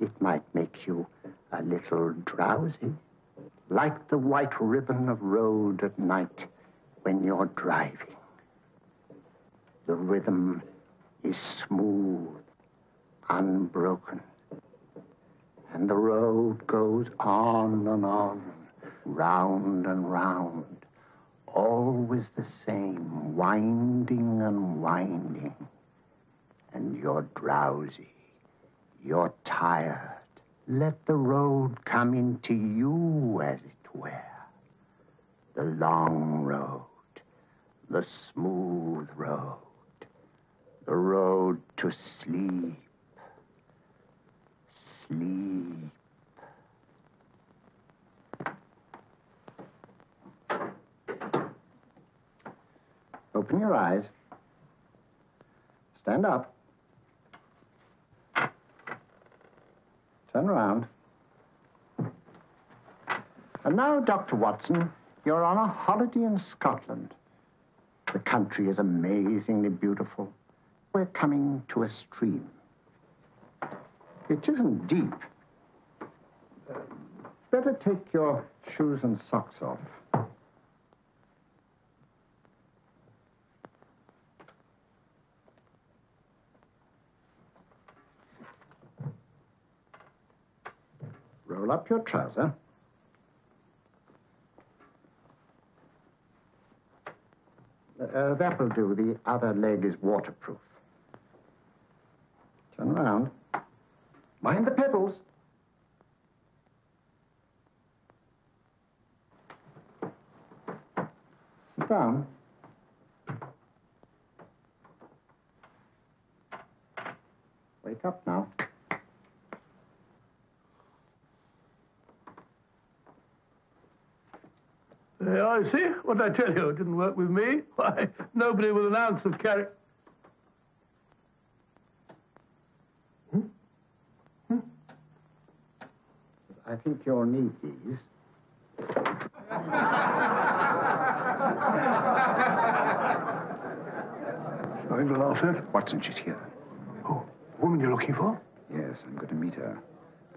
it might make you a little drowsy, like the white ribbon of road at night when you're driving. The rhythm is smooth, unbroken, and the road goes on and on, round and round, always the same, winding and winding. And you're drowsy, you're tired. Let the road come into you, as it were. The long road, the smooth road, the road to sleep. Sleep. Open your eyes. Stand up. Turn around. And now, Dr. Watson, you're on a holiday in Scotland. The country is amazingly beautiful. We're coming to a stream. It isn't deep. Better take your shoes and socks off. Roll up your trouser. That will do. The other leg is waterproof. Turn around. Mind the pebbles. Sit down. Wake up now. I see. What did I tell you? It didn't work with me. Why, nobody with an ounce of character. I think you'll need these. Going to Lawson? Watson, she's here. Oh, the woman you're looking for? Yes, I'm going to meet her.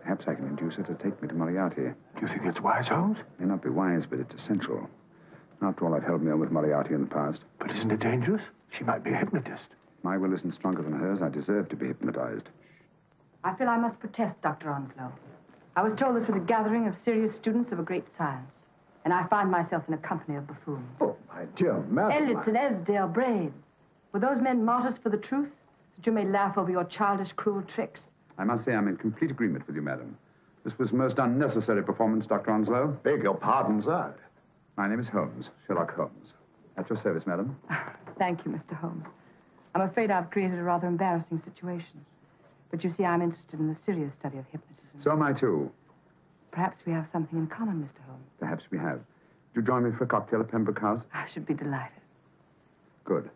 Perhaps I can induce her to take me to Moriarty. Do you think it's wise, Holmes? May not be wise, but it's essential. After all, I've held me on with Moriarty in the past. But isn't it dangerous? She might be a hypnotist. My will isn't stronger than hers. I deserve to be hypnotized. I feel I must protest, Dr. Onslow. I was told this was a gathering of serious students of a great science, and I find myself in a company of buffoons. Oh, my dear madam. Elliots and Esdale Braid. Were those men martyrs for the truth, that you may laugh over your childish, cruel tricks? I must say I'm in complete agreement with you, madam. This was most unnecessary performance, Dr. Onslow. Beg your pardon, sir. My name is Holmes, Sherlock Holmes. At your service, madam. Thank you, Mr. Holmes. I'm afraid I've created a rather embarrassing situation. But you see, I'm interested in the serious study of hypnotism. So am I, too. Perhaps we have something in common, Mr. Holmes. Perhaps we have. Do you join me for a cocktail at Pembroke House? I should be delighted. Good.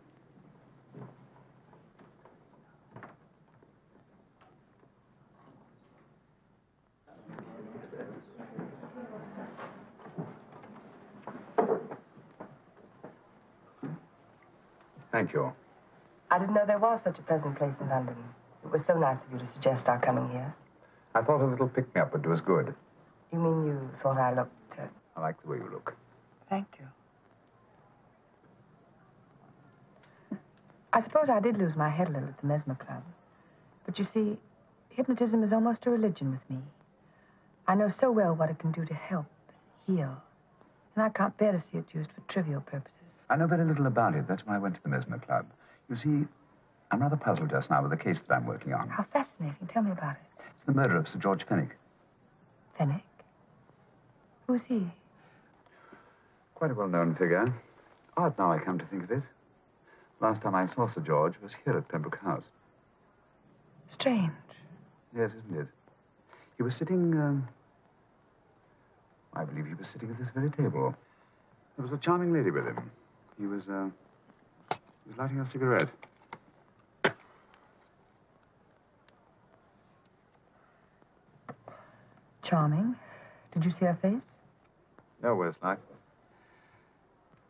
Thank you. I didn't know there was such a pleasant place in London. It was so nice of you to suggest our coming here. I thought a little pick-me-up would do us good. You mean you thought I looked... I like the way you look. Thank you. I suppose I did lose my head a little at the Mesmer Club. But you see, hypnotism is almost a religion with me. I know so well what it can do to help, heal. And I can't bear to see it used for trivial purposes. I know very little about it. That's why I went to the Mesmer Club. You see, I'm rather puzzled just now with the case that I'm working on. How fascinating. Tell me about it. It's the murder of Sir George Fenwick. Fenwick? Who's he? Quite a well-known figure. Odd now I come to think of it. Last time I saw Sir George was here at Pembroke House. Strange. Yes, isn't it? He was sitting, I believe he was sitting at this very table. There was a charming lady with him. He was lighting a cigarette. Charming. Did you see her face? No worse luck.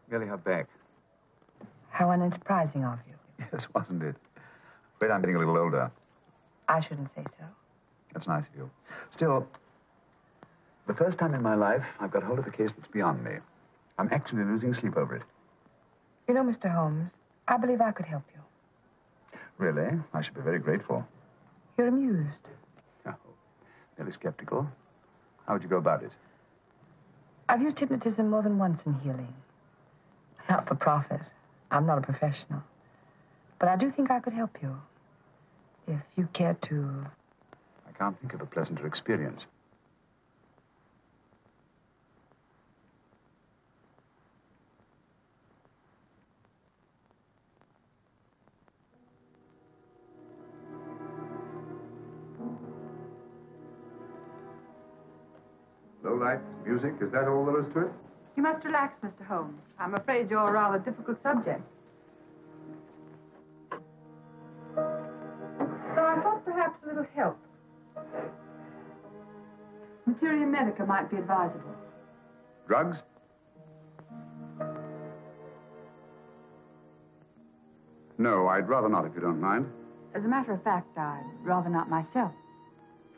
Merely her back. How unenterprising of you. Yes, wasn't it? Afraid I'm getting a little older. I shouldn't say so. That's nice of you. Still, the first time in my life, I've got hold of a case that's beyond me. I'm actually losing sleep over it. You know, Mr. Holmes, I believe I could help you. Really? I should be very grateful. You're amused. Oh, merely skeptical. How would you go about it? I've used hypnotism more than once in healing. Not for profit. I'm not a professional. But I do think I could help you. If you care to... I can't think of a pleasanter experience. Low lights, music, is that all there is to it? You must relax, Mr. Holmes. I'm afraid you're a rather difficult subject. So I thought perhaps a little help. Materia medica might be advisable. Drugs? No, I'd rather not, if you don't mind. As a matter of fact, I'd rather not myself.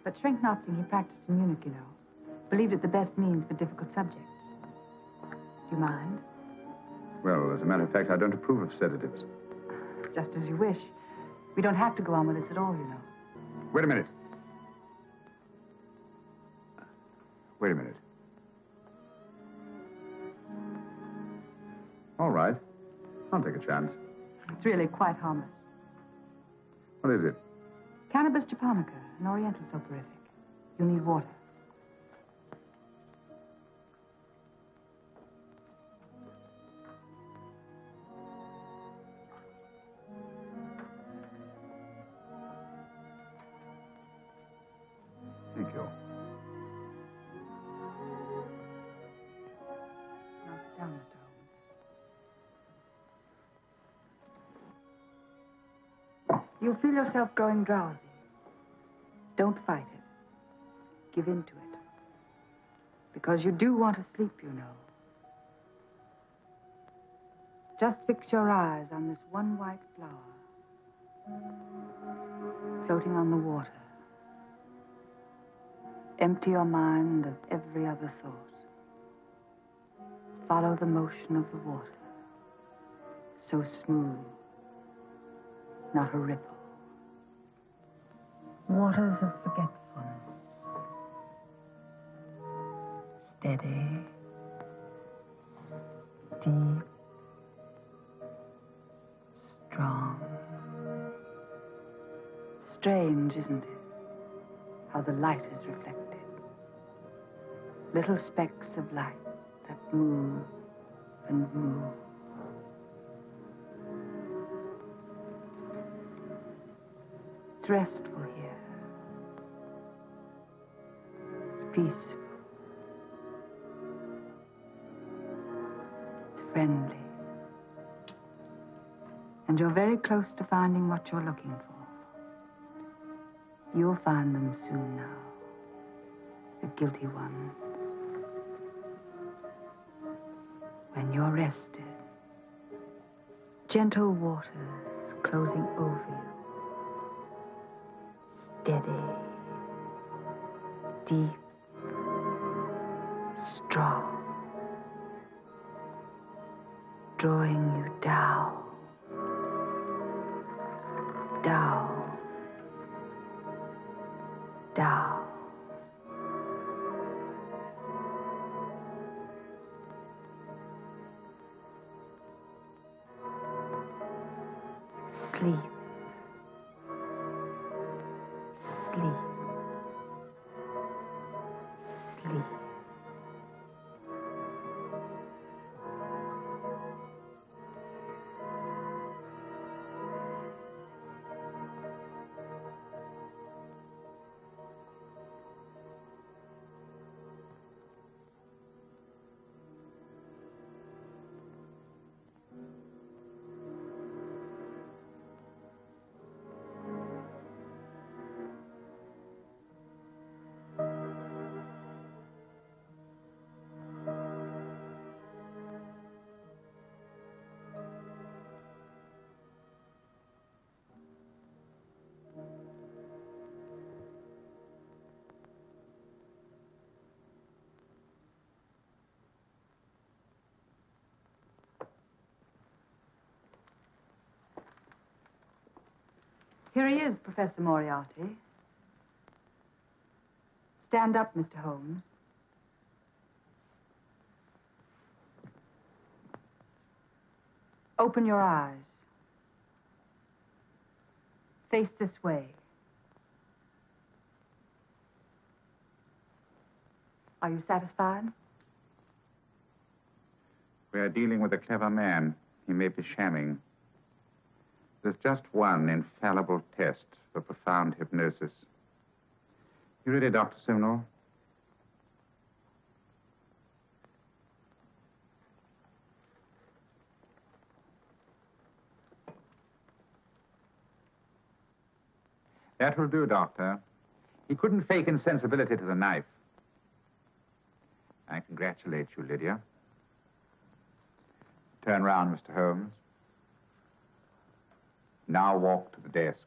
But Schrenk-Notzing, he practiced in Munich, you know. Believed it the best means for difficult subjects. Do you mind? Well, as a matter of fact, I don't approve of sedatives. Just as you wish. We don't have to go on with this at all, you know. Wait a minute. Wait a minute. All right. I'll take a chance. It's really quite harmless. What is it? Cannabis japonica, an oriental soporific. You need water. Thank you. Now sit down, Mr. Holmes. You'll feel yourself growing drowsy. Don't fight it. Give in to it. Because you do want to sleep, you know. Just fix your eyes on this one white flower floating on the water. Empty your mind of every other thought. Follow the motion of the water. So smooth, not a ripple. Waters of forgetfulness. Steady. Deep. Strong. Strange, isn't it? How the light is reflected. Little specks of light that move and move. It's restful here. It's peaceful. It's friendly. And you're very close to finding what you're looking for. You'll find them soon now. The guilty ones. When you're rested, gentle waters closing over you. Steady, deep, strong, drawing you down, down, down. Sleep. Sleep. Sleep. Here he is, Professor Moriarty. Stand up, Mr. Holmes. Open your eyes. Face this way. Are you satisfied? We are dealing with a clever man. He may be shamming. There's just one infallible test for profound hypnosis. You ready, Dr. Simnel? That will do, Doctor. He couldn't fake insensibility to the knife. I congratulate you, Lydia. Turn round, Mr. Holmes. Now walk to the desk.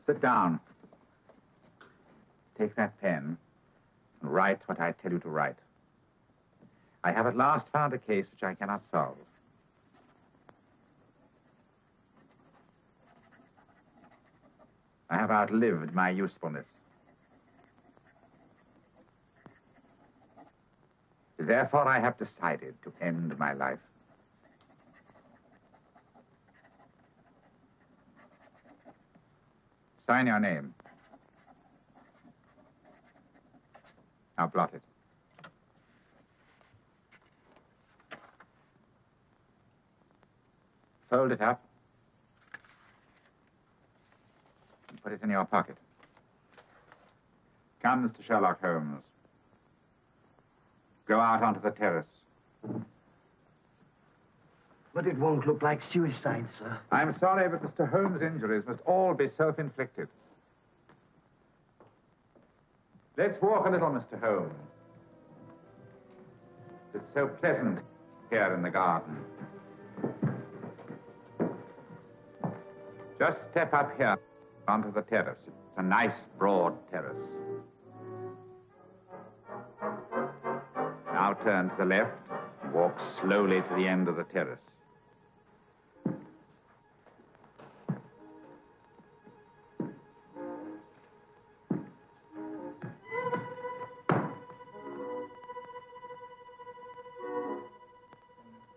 Sit down. Take that pen and write what I tell you to write. I have at last found a case which I cannot solve. I have outlived my usefulness. Therefore, I have decided to end my life. Sign your name. Now blot it. Fold it up. And put it in your pocket. Come, Mr. Sherlock Holmes. Go out onto the terrace. But it won't look like suicide, sir. I'm sorry, but Mr. Holmes' injuries must all be self-inflicted. Let's walk a little, Mr. Holmes. It's so pleasant here in the garden. Just step up here onto the terrace. It's a nice, broad terrace. Now turn to the left and walk slowly to the end of the terrace.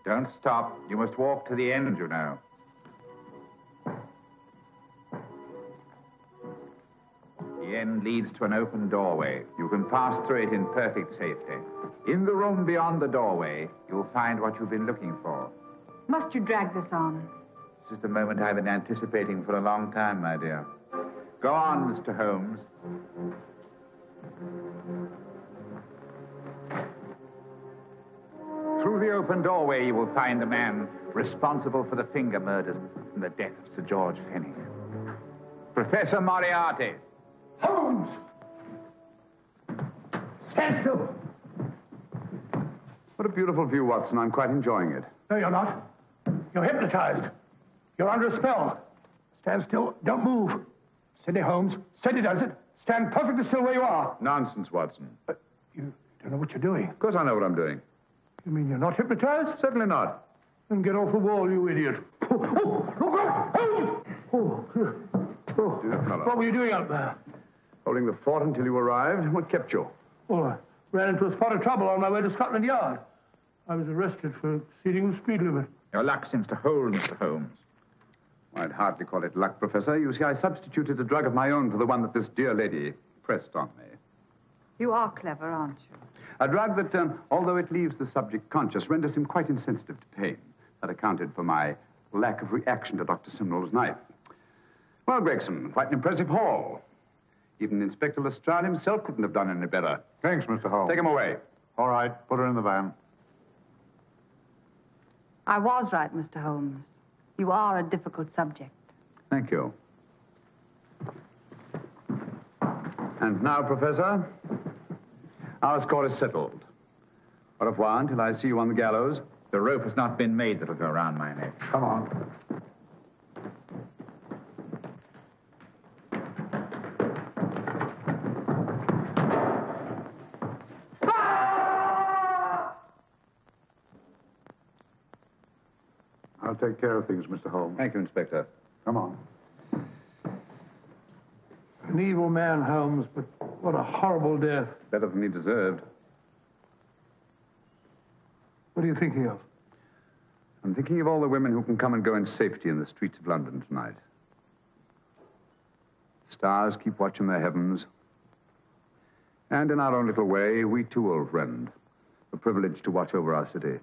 Don't stop. You must walk to the end, you know. The end leads to an open doorway. You can pass through it in perfect safety. In the room beyond the doorway, you'll find what you've been looking for. Must you drag this on? This is the moment I've been anticipating for a long time, my dear. Go on, Mr. Holmes. Through the open doorway, you will find the man responsible for the finger murders and the death of Sir George Fenning. Professor Moriarty. Holmes! Stand still. What a beautiful view, Watson. I'm quite enjoying it. No, you're not. You're hypnotized. You're under a spell. Stand still. Don't move. Steady, Holmes. Steady does it. Stand perfectly still where you are. Nonsense, Watson. But you don't know what you're doing. Of course I know what I'm doing. You mean you're not hypnotized? Certainly not. Then get off the wall, you idiot. Oh, look out! Holmes! Dear fellow. What were you doing up there? Holding the fort until you arrived. What kept you? Well, I ran into a spot of trouble on my way to Scotland Yard. I was arrested for exceeding the speed limit. Your luck seems to hold, Mr. Holmes. I'd hardly call it luck, Professor. You see, I substituted a drug of my own for the one that this dear lady pressed on me. You are clever, aren't you? A drug that, although it leaves the subject conscious, renders him quite insensitive to pain. That accounted for my lack of reaction to Dr. Simnel's knife. Well, Gregson, quite an impressive haul. Even Inspector Lestrade himself couldn't have done any better. Thanks, Mr. Holmes. Take him away. All right, put her in the van. I was right, Mr. Holmes. You are a difficult subject. Thank you. And now, Professor, our score is settled. Au revoir until I see you on the gallows. The rope has not been made that'll go around my neck. Come on. I'll take care of things, Mr. Holmes. Thank you, Inspector. Come on. An evil man, Holmes, but what a horrible death. Better than he deserved. What are you thinking of? I'm thinking of all the women who can come and go in safety in the streets of London tonight. Stars keep watch in the heavens. And in our own little way, we too, old friend, are privileged to watch over our city.